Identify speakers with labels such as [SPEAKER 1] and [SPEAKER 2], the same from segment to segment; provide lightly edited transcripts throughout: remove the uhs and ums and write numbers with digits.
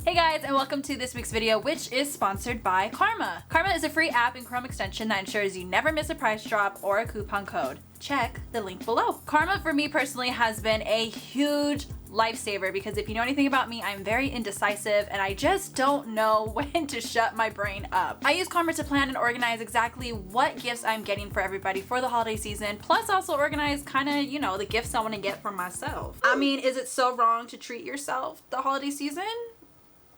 [SPEAKER 1] Hey guys, and welcome to this week's video, which is sponsored by Karma. Karma is a free app and Chrome extension that ensures you never miss a price drop or a coupon code. Check the link below. Karma for me personally has been a huge lifesaver because if you know anything about me, I'm very indecisive and I just don't know when to shut my brain up. I use Karma to plan and organize exactly what gifts I'm getting for everybody for the holiday season, plus also organize the gifts I want to get for myself. I mean, is it so wrong to treat yourself the holiday season?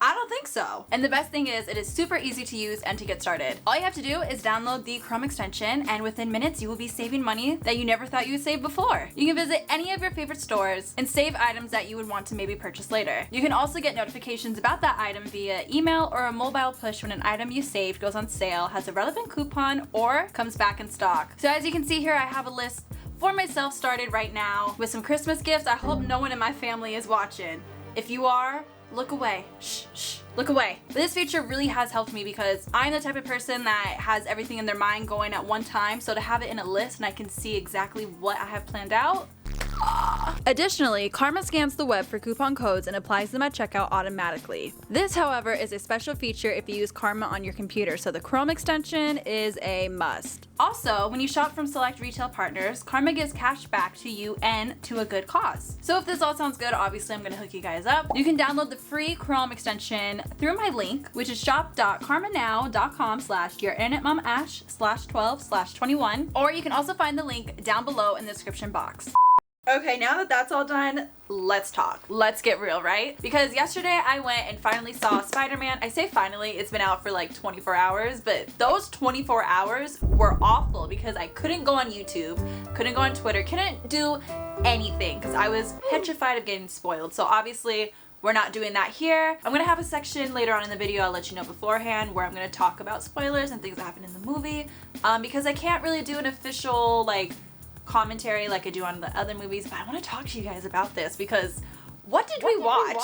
[SPEAKER 1] I don't think so. And the best thing is it is super easy to use and to get started. All you have to do is download the Chrome extension and within minutes you will be saving money that you never thought you would save before. You can visit any of your favorite stores and save items that you would want to maybe purchase later. You can also get notifications about that item via email or a mobile push when an item you saved goes on sale, has a relevant coupon, or comes back in stock. So as you can see here, I have a list for myself started right now with some Christmas gifts. I hope no one in my family is watching. If you are, look away. Shh, look away. But this feature really has helped me because I'm the type of person that has everything in their mind going at one time. So to have it in a list and I can see exactly what I have planned out. Additionally, Karma scans the web for coupon codes and applies them at checkout automatically. This, however, is a special feature if you use Karma on your computer, so the Chrome extension is a must. Also, when you shop from select retail partners, Karma gives cash back to you and to a good cause. So if this all sounds good, obviously I'm gonna hook you guys up. You can download the free Chrome extension through my link, which is shop.karmanow.com/yourinternetmomash/12/21, or you can also find the link down below in the description box. Okay, now that that's all done, let's talk. Let's get real, right? Because yesterday I went and finally saw Spider-Man. I say finally, it's been out for like 24 hours, but those 24 hours were awful because I couldn't go on YouTube, couldn't go on Twitter, couldn't do anything because I was petrified of getting spoiled. So obviously, we're not doing that here. I'm gonna have a section later on in the video, I'll let you know beforehand, where I'm gonna talk about spoilers and things that happen in the movie because I can't really do an official commentary like I do on the other movies, but I want to talk to you guys about this because what did we watch?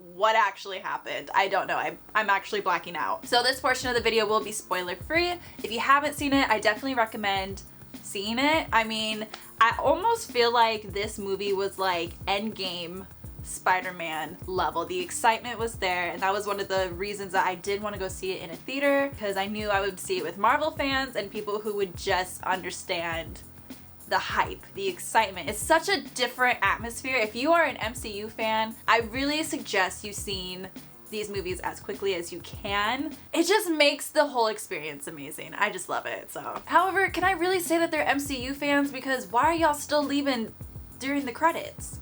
[SPEAKER 1] What actually happened? I don't know. I'm actually blacking out. So this portion of the video will be spoiler free. If you haven't seen it, I definitely recommend seeing it. I mean, I almost feel like this movie was like Endgame Spider-Man level. The excitement was there, and that was one of the reasons that I did want to go see it in a theater, because I knew I would see it with Marvel fans and people who would just understand the hype, the excitement. It's such a different atmosphere. If you are an MCU fan, I really suggest you seeing these movies as quickly as you can. It just makes the whole experience amazing. I just love it. So, however, can I really say that they're MCU fans? Because why are y'all still leaving during the credits?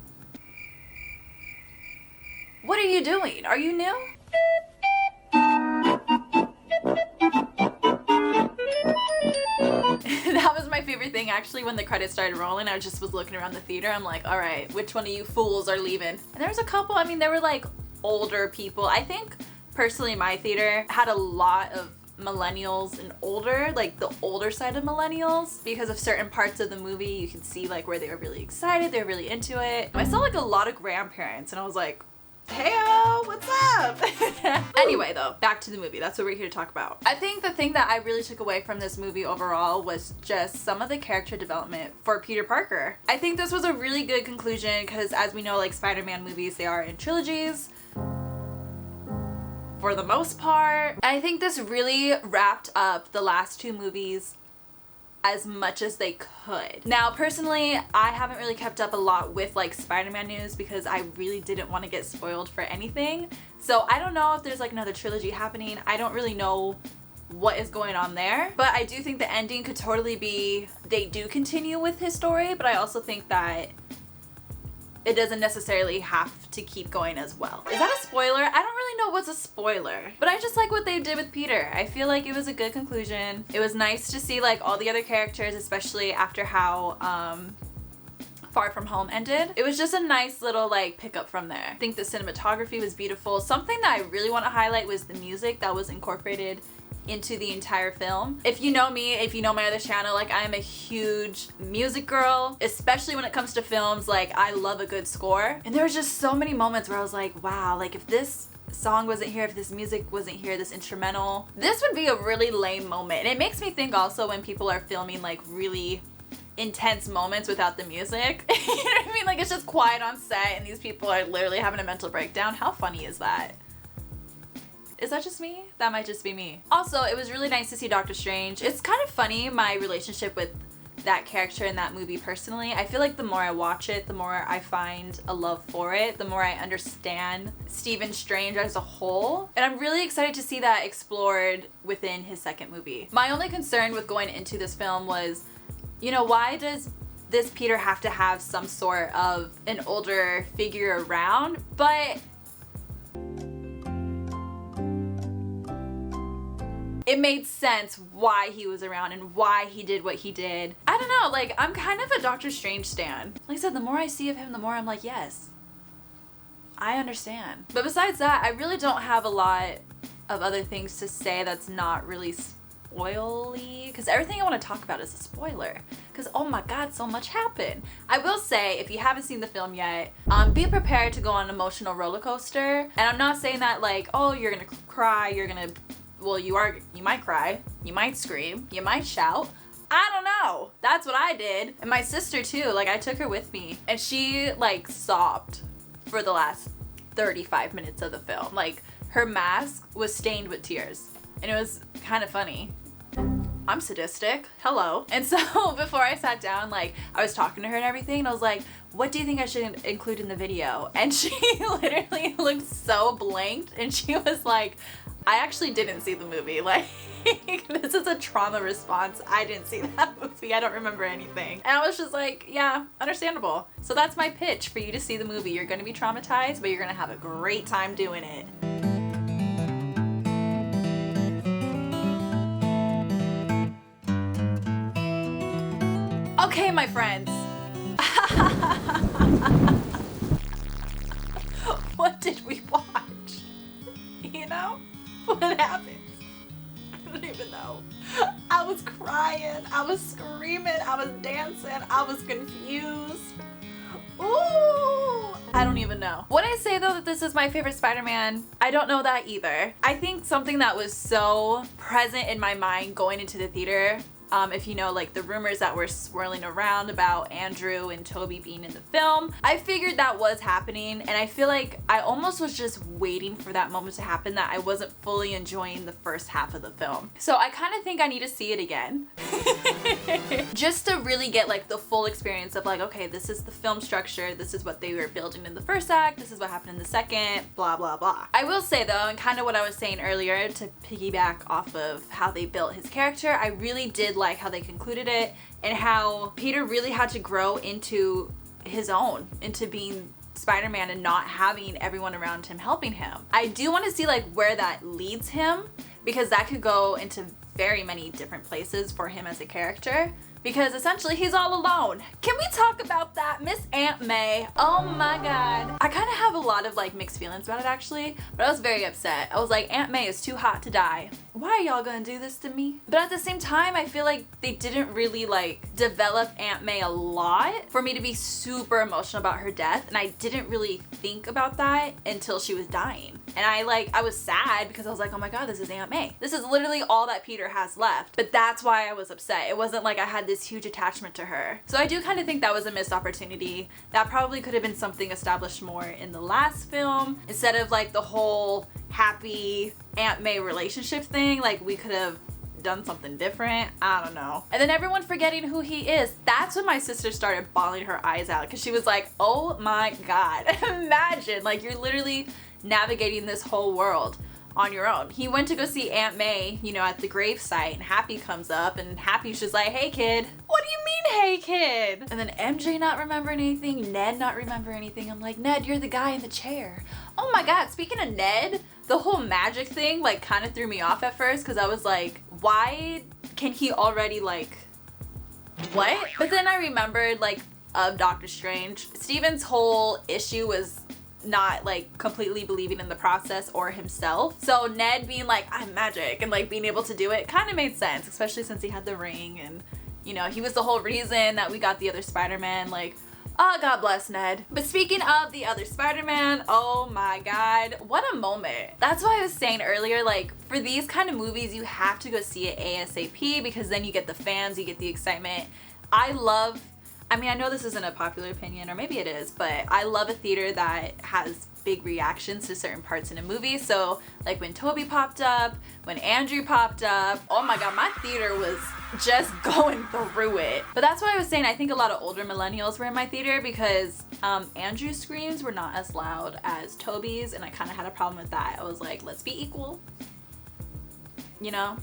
[SPEAKER 1] What are you doing? Are you new? That was my favorite thing actually when the credits started rolling. I just was looking around the theater. I'm like, all right, which one of you fools are leaving? And there was a couple, I mean, they were like older people. I think personally my theater had a lot of millennials and older, like the older side of millennials, because of certain parts of the movie you can see like where they were really excited, they were really into it. I saw like a lot of grandparents and I was like, heyo, what's up? Anyway though, back to the movie. That's what we're here to talk about. I think the thing that I really took away from this movie overall was just some of the character development for Peter Parker. I think this was a really good conclusion because as we know, like Spider-Man movies, they are in trilogies for the most part. I think this really wrapped up the last two movies as much as they could. Now personally, I haven't really kept up a lot with like Spider-Man news because I really didn't want to get spoiled for anything. So I don't know if there's like another trilogy happening. I don't really know what is going on there, but I do think the ending could totally be they do continue with his story, but I also think that it doesn't necessarily have to keep going as well. Is that a spoiler? I don't really know what's a spoiler, but I just like what they did with Peter. I feel like it was a good conclusion. It was nice to see like all the other characters, especially after how Far From Home ended. It was just a nice little like pickup from there. I think the cinematography was beautiful. Something that I really want to highlight was the music that was incorporated into the entire film. If you know me, if you know my other channel, like I'm a huge music girl, especially when it comes to films. Like I love a good score, and there was just so many moments where I was like, wow, like if this song wasn't here, if this music wasn't here, this instrumental, this would be a really lame moment. And it makes me think also when people are filming like really intense moments without the music. You know what I mean? Like, it's just quiet on set and these people are literally having a mental breakdown. How funny is that? Is that just me? That might just be me. Also, it was really nice to see Doctor Strange. It's kind of funny, my relationship with that character in that movie personally. I feel like the more I watch it, the more I find a love for it, the more I understand Stephen Strange as a whole. And I'm really excited to see that explored within his second movie. My only concern with going into this film was, you know, why does this Peter have to have some sort of an older figure around? But it made sense why he was around and why he did what he did. I don't know, like, I'm kind of a Doctor Strange stan. Like I said, the more I see of him, the more I'm like, yes, I understand. But besides that, I really don't have a lot of other things to say that's not really spoily, because everything I want to talk about is a spoiler. Because, oh my god, so much happened. I will say, if you haven't seen the film yet, be prepared to go on an emotional roller coaster. And I'm not saying that like, oh, you're gonna cry, you're gonna, well, you might cry, you might scream, you might shout. I don't know. That's what I did. And my sister too, like, I took her with me and she like sobbed for the last 35 minutes of the film. Like, her mask was stained with tears and it was kind of funny. I'm sadistic, hello. And so before I sat down, like, I was talking to her and everything and I was like, what do you think I should include in the video? And she literally looked so blanked and she was like, I actually didn't see the movie. Like, this is a trauma response. I didn't see that movie. I don't remember anything. And I was just like, yeah, understandable. So that's my pitch for you to see the movie. You're gonna be traumatized, but you're gonna have a great time doing it. Okay, my friends. What did we watch? You know? What happened? I don't even know. I was crying, I was screaming, I was dancing, I was confused. Ooh! I don't even know. When I say though that this is my favorite Spider-Man, I don't know that either. I think something that was so present in my mind going into the theater, if you know, like, the rumors that were swirling around about Andrew and Toby being in the film, I figured that was happening, and I feel like I almost was just waiting for that moment to happen, that I wasn't fully enjoying the first half of the film. So I kind of think I need to see it again. Just to really get like the full experience of like, okay, this is the film structure, this is what they were building in the first act, this is what happened in the second, blah blah blah. I will say though, and kind of what I was saying earlier to piggyback off of how they built his character, I really did like how they concluded it and how Peter really had to grow into his own, into being Spider-Man and not having everyone around him helping him. I do want to see like where that leads him, because that could go into very many different places for him as a character, because essentially he's all alone. Can we talk about that? Miss Aunt May. Oh my god. I kind of have a lot of like mixed feelings about it actually, but I was very upset. I was like, Aunt May is too hot to die. Why are y'all gonna do this to me? But at the same time, I feel like they didn't really like develop Aunt May a lot for me to be super emotional about her death, and I didn't really think about that until she was dying. And I was sad because I was like, oh my god, this is Aunt May. This is literally all that Peter has left. But that's why I was upset. It wasn't like I had this huge attachment to her. So I do kind of think that was a missed opportunity. That probably could have been something established more in the last film, instead of like the whole happy Aunt May relationship thing. Like, we could have done something different. I don't know. And then everyone forgetting who he is. That's when my sister started bawling her eyes out, because she was like, oh my god. Imagine, like, you're literally navigating this whole world on your own. He went to go see Aunt May, you know, at the gravesite, and Happy comes up and Happy's just like, hey kid. What do you mean, hey kid? And then MJ not remembering anything, Ned not remembering anything. I'm like, Ned, you're the guy in the chair. Oh my god, speaking of Ned, the whole magic thing like kind of threw me off at first, because I was like, why can he already like, what? But then I remembered like of Doctor Strange. Stephen's whole issue was not like completely believing in the process or himself. So Ned being like, I'm magic, and like being able to do it kind of made sense, especially since he had the ring and, you know, he was the whole reason that we got the other Spider-Man. Like, oh, God bless Ned. But speaking of the other Spider-Man, oh my god, what a moment. That's why I was saying earlier, like, for these kind of movies, you have to go see it ASAP, because then you get the fans, you get the excitement. I mean, I know this isn't a popular opinion, or maybe it is, but I love a theater that has big reactions to certain parts in a movie. So like when Toby popped up, when Andrew popped up, oh my god, my theater was just going through it. But that's why I was saying I think a lot of older millennials were in my theater, because Andrew's screams were not as loud as Toby's, and I kind of had a problem with that. I was like, let's be equal, you know?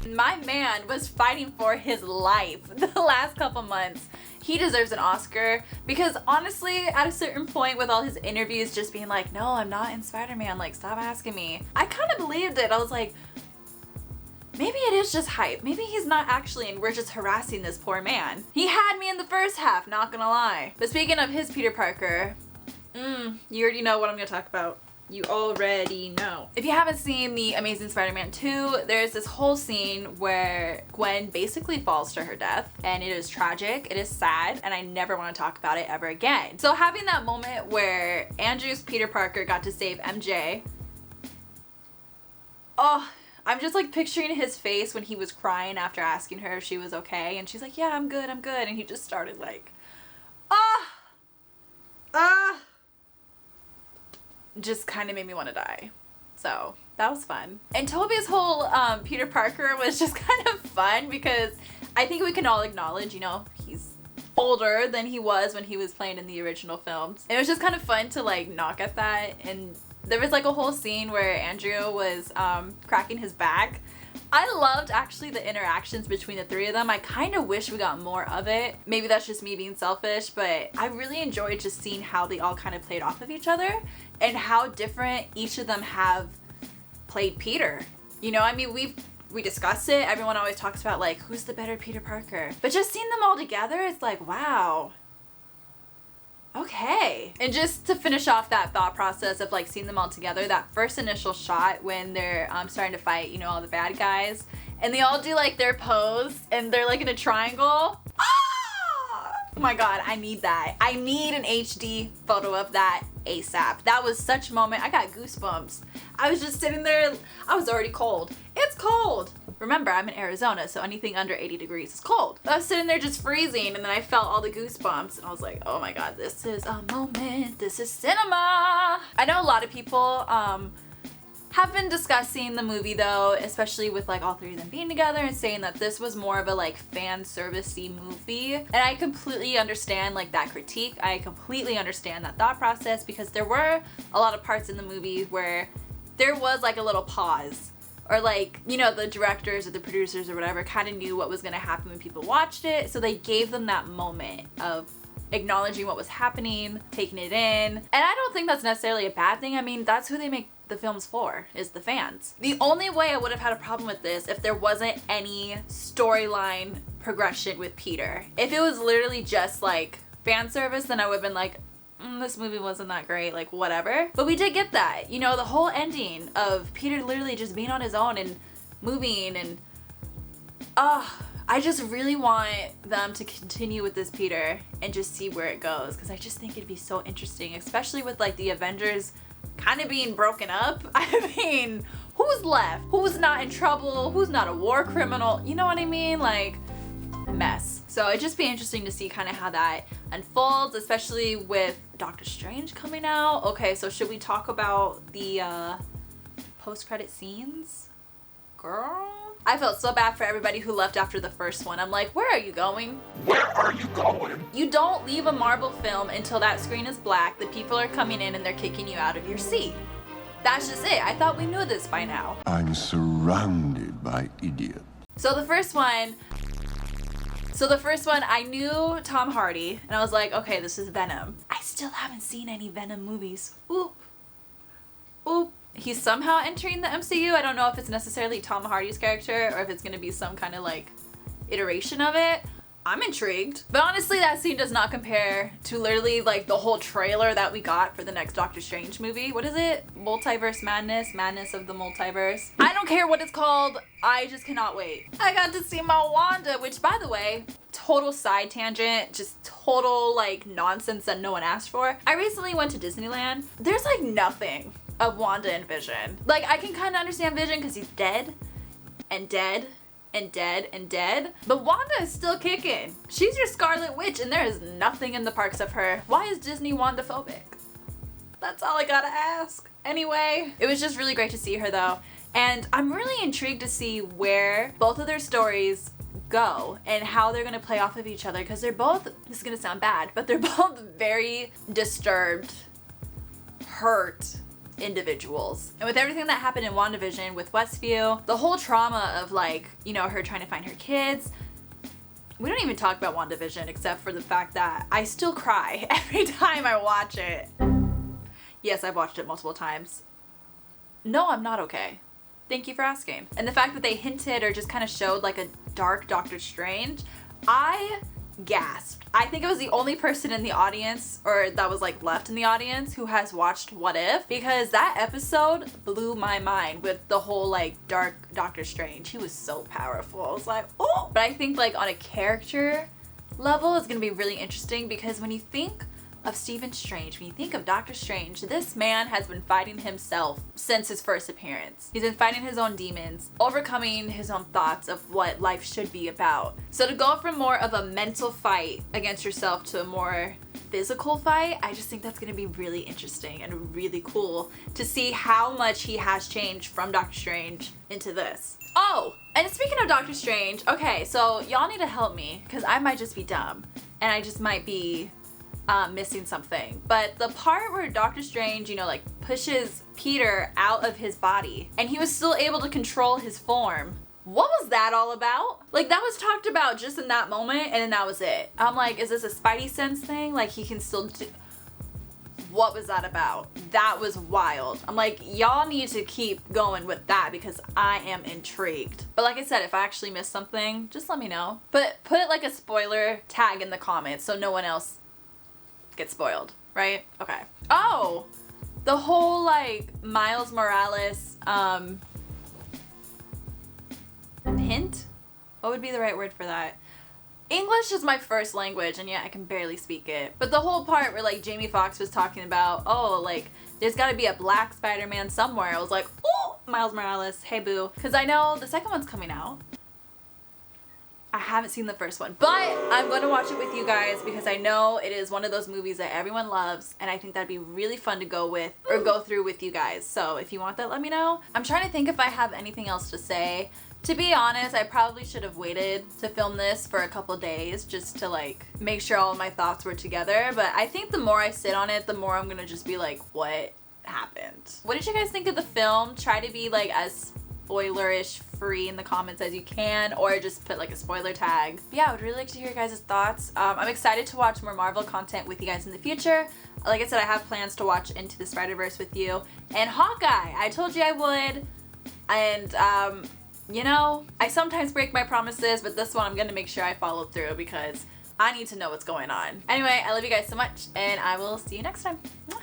[SPEAKER 1] My man was fighting for his life the last couple months. He deserves an Oscar, because honestly, at a certain point with all his interviews just being like, no, I'm not in Spider-Man, like, stop asking me. I kind of believed it. I was like, maybe it is just hype. Maybe he's not actually, and we're just harassing this poor man. He had me in the first half, not gonna lie. But speaking of his Peter Parker, you already know what I'm gonna talk about. You already know. If you haven't seen The Amazing Spider-Man 2, there's this whole scene where Gwen basically falls to her death, and it is tragic, it is sad, and I never want to talk about it ever again. So having that moment where Andrew's Peter Parker got to save MJ, oh, I'm just like picturing his face when he was crying after asking her if she was okay, and she's like, yeah, I'm good, and he just started like, just kind of made me want to die. So that was fun. And Toby's whole Peter Parker was just kind of fun, because I think we can all acknowledge, you know, he's older than he was when he was playing in the original films. It was just kind of fun to like knock at that. And there was like a whole scene where Andrew was cracking his back. I loved actually the interactions between the three of them. I kind of wish we got more of it. Maybe that's just me being selfish, but I really enjoyed just seeing how they all kind of played off of each other and how different each of them have played Peter. You know, I mean, we discussed it. Everyone always talks about like, who's the better Peter Parker? But just seeing them all together, it's like, wow. Okay. And just to finish off that thought process of like seeing them all together, that first initial shot when they're starting to fight, you know, all the bad guys, and they all do like their pose and they're like in a triangle. Oh my god, I need that. I need an HD photo of that ASAP. That was such a moment. I got goosebumps. I was just sitting there. I was already cold. It's cold. Remember, I'm in Arizona, so anything under 80 degrees is cold. I was sitting there just freezing, and then I felt all the goosebumps, and I was like, oh my god, this is a moment. This is cinema. I know a lot of people have been discussing the movie though, especially with like all three of them being together, and saying that this was more of a like fan service-y movie. And I completely understand like that critique. I completely understand that thought process, because there were a lot of parts in the movie where there was like a little pause, or like, you know, the directors or the producers or whatever kind of knew what was going to happen when people watched it, so they gave them that moment of acknowledging what was happening, taking it in. And I don't think that's necessarily a bad thing. I mean, that's who they make the films for, is the fans. The only way I would have had a problem with this if there wasn't any storyline progression with Peter. If it was literally just like fan service, then I would have been like, this movie wasn't that great, like whatever. But we did get that, you know, the whole ending of Peter literally just being on his own and moving, and I just really want them to continue with this Peter and just see where it goes, because I just think it'd be so interesting, especially with like the Avengers kind of being broken up. I mean, who's left? Who's not in trouble? Who's not a war criminal? You know what I mean? Like, mess. So it'd just be interesting to see kind of how that unfolds, especially with Doctor Strange coming out. Okay, so should we talk about the post-credit scenes? Girl, I felt so bad for everybody who left after the first one. I'm like, where are you going?
[SPEAKER 2] Where are you going?
[SPEAKER 1] You don't leave a Marvel film until that screen is black, the people are coming in and they're kicking you out of your seat. That's just it. I thought we knew this by now.
[SPEAKER 2] I'm surrounded by idiots.
[SPEAKER 1] So the first one, I knew Tom Hardy, and I was like, okay, this is Venom. I still haven't seen any Venom movies. Oop. Oop. He's somehow entering the MCU. I don't know if it's necessarily Tom Hardy's character or if it's gonna be some kind of like iteration of it. I'm intrigued. But honestly, that scene does not compare to literally like the whole trailer that we got for the next Doctor Strange movie. What is it? Multiverse Madness? Madness of the Multiverse? I don't care what it's called. I just cannot wait. I got to see my Wanda, which by the way, total side tangent, just total like nonsense that no one asked for. I recently went to Disneyland. There's like nothing of Wanda and Vision. Like, I can kind of understand Vision because he's dead and dead and dead and dead. But Wanda is still kicking. She's your Scarlet Witch and there is nothing in the parks of her. Why is Disney Wanda-phobic? That's all I gotta ask. Anyway, it was just really great to see her though. And I'm really intrigued to see where both of their stories go and how they're gonna play off of each other, because they're both, this is gonna sound bad, but they're both very disturbed, hurt individuals. And with everything that happened in WandaVision with Westview, the whole trauma of like, you know, her trying to find her kids. We don't even talk about WandaVision except for the fact that I still cry every time I watch it. Yes, I've watched it multiple times. No, I'm not okay. Thank you for asking. And the fact that they hinted or just kind of showed like a dark Doctor Strange, I gasped. I think I was the only person in the audience, or that was like left in the audience, who has watched What If, because that episode blew my mind with the whole like dark Doctor Strange. He was so powerful. I was like, oh! But I think like on a character level, it's gonna be really interesting, because when you think of Stephen Strange, when you think of Doctor Strange, this man has been fighting himself since his first appearance. He's been fighting his own demons, overcoming his own thoughts of what life should be about. So to go from more of a mental fight against yourself to a more physical fight, I just think that's gonna be really interesting and really cool to see how much he has changed from Doctor Strange into this. Oh, and speaking of Doctor Strange, okay, so y'all need to help me, because I might just be dumb and I just might be missing something. But the part where Doctor Strange, you know, like pushes Peter out of his body and he was still able to control his form, what was that all about? Like, that was talked about just in that moment and then that was it. I'm like, is this a Spidey sense thing? Like, he can still do... What was that about? That was wild. I'm like, y'all need to keep going with that because I am intrigued. But like I said, if I actually missed something, just let me know. But put like a spoiler tag in the comments so no one else gets spoiled, right? Okay. Oh, the whole like Miles Morales hint? What would be the right word for that? English is my first language and yet I can barely speak it. But the whole part where like Jamie Foxx was talking about, oh, like there's gotta be a black Spider-Man somewhere. I was like, oh, Miles Morales, hey boo. Cause I know the second one's coming out. I haven't seen the first one, but I'm going to watch it with you guys because I know it is one of those movies that everyone loves and I think that'd be really fun to go with or go through with you guys. So if you want that, let me know. I'm trying to think if I have anything else to say. To be honest, I probably should have waited to film this for a couple days just to like make sure all of my thoughts were together. But I think the more I sit on it, the more I'm going to just be like, what happened? What did you guys think of the film? Try to be like as spoilerish free in the comments as you can, or just put like a spoiler tag. But yeah, I would really like to hear your guys' thoughts. I'm excited to watch more Marvel content with you guys in the future. Like I said, I have plans to watch Into the Spider-Verse with you and Hawkeye. I told you I would, and you know, I sometimes break my promises, but this one I'm gonna make sure I follow through because I need to know what's going on. Anyway, I love you guys so much and I will see you next time. Mwah.